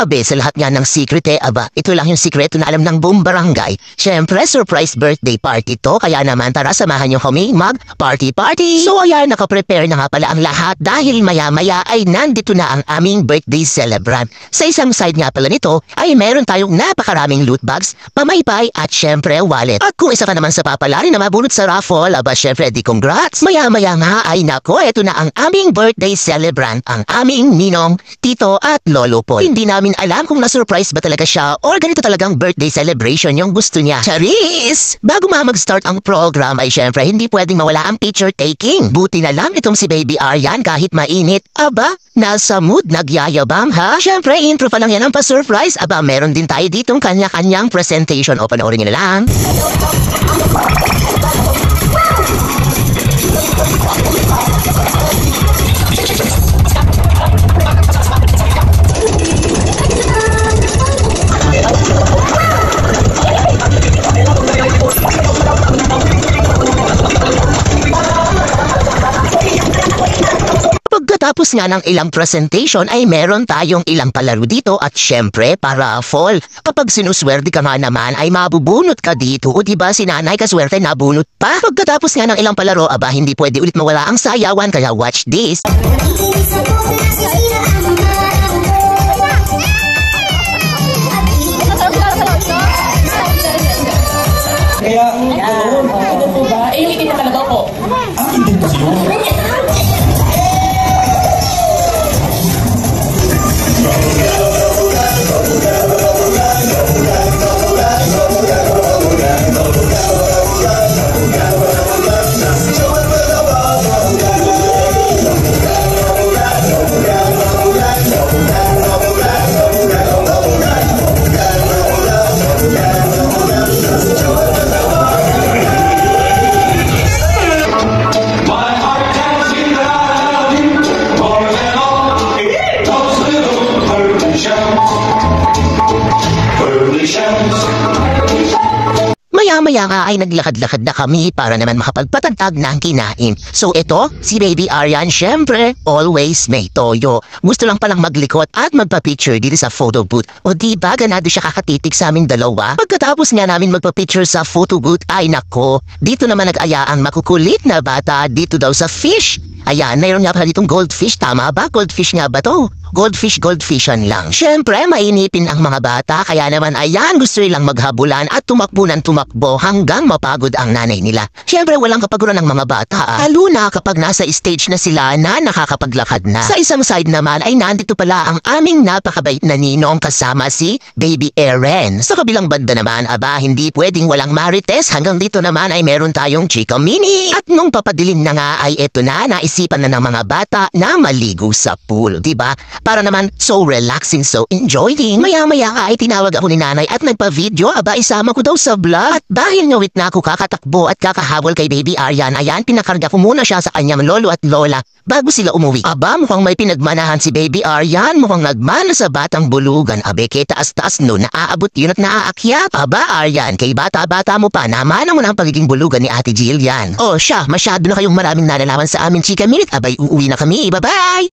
Abe, sa lahat nga ng secret aba, ito lang yung sikreto na alam ng buong barangay. Syempre, surprise birthday party to, kaya naman tara samahan nyo kami mag-party-party. So ayan, nakaprepare na nga pala ang lahat dahil maya-maya ay nandito na ang aming birthday celebrant. Sa isang side nga pala nito ay meron tayong napakaraming loot bags, pamaypay at syempre wallet. At kung isa ka naman sa papalari na mabunot sa raffle, aba syempre di congrats. Maya-maya nga ay nako, ito na ang aming birthday celebrant, ang aming ninong, tito at lolo po. Hindi namin alam kung na-surprise ba talaga siya or ganito talagang birthday celebration yung gusto niya. Charis! Bago mag-start ang program ay syempre hindi pwedeng mawala ang picture taking. Buti na lang itong si Baby Aryan kahit mainit. Aba, nasa mood nagyayabang ha? Syempre intro pa lang yan ang pa-surprise. Aba, meron din tayo ditong kanya-kanyang presentation. O panoorin nyo na lang. Pagkatapos nga ng ilang presentation ay meron tayong ilang palaro dito at syempre para fall. Kapag sinuswerte ka nga naman ay mabubunot ka dito o diba si nanay kaswerte nabunot pa. Pagkatapos nga ng ilang palaro aba hindi pwede ulit mawala ang sayawan kaya watch this. Kaya, ano po ba? Eh, hindi na talaga po. Hindi po siya. Maya-maya nga ay naglakad-lakad na kami para naman makapagpatagtag ng kinain. So ito, si Baby Aryan, syempre, always may toyo. Gusto lang palang maglikot at magpa-picture dito sa photo booth. O diba, ganado siya kakatitig sa aming dalawa? Pagkatapos nga namin magpa-picture sa photo booth, ay nako, dito naman nag-aya ang makukulit na bata dito daw sa fish. Ayan, mayroon nga pala ditong goldfish, tama ba? Goldfish nga ba to? Goldfishan lang. Syempre, mainipin ang mga bata, kaya naman ayan, gusto nilang maghabulan at tumakbo ng tumakbo hanggang mapagod ang nanay nila. Syempre, walang kapaguran ng mga bata. Lalo na kapag nasa stage na sila na nakakapaglakad na. Sa isang side naman ay nandito pala ang aming napakabait na ninong kasama si Baby Eren. Sa kabilang banda naman, aba, hindi pwedeng walang marites. Hanggang dito naman ay meron tayong Chika Mini. At nung papadilim na nga ay eto na, naisipan na ng mga bata na maligo sa pool, diba? Para naman so relaxing, so enjoying. Maya-maya ka ay tinawag ako ni nanay at nagpa-video. Aba, isama ko daw sa vlog. At dahil ngawit na ako kakatakbo at kakahabol kay Baby Aryan, ayan, pinakarga ko muna siya sa kanyang lolo at lola bago sila umuwi. Aba, mukhang may pinagmanahan si Baby Aryan. Mukhang nagmana sa batang bulugan. Abe, kay taas-taas no, naaabot yun at naaakyat. Aba, Aryan, kay bata-bata mo pa, namana mo na ang pagiging bulugan ni Ate Jillian. O siya, masyado na kayong maraming nalalaman sa amin, Chika Minute. Abay, uuwi na kami. Bye-bye!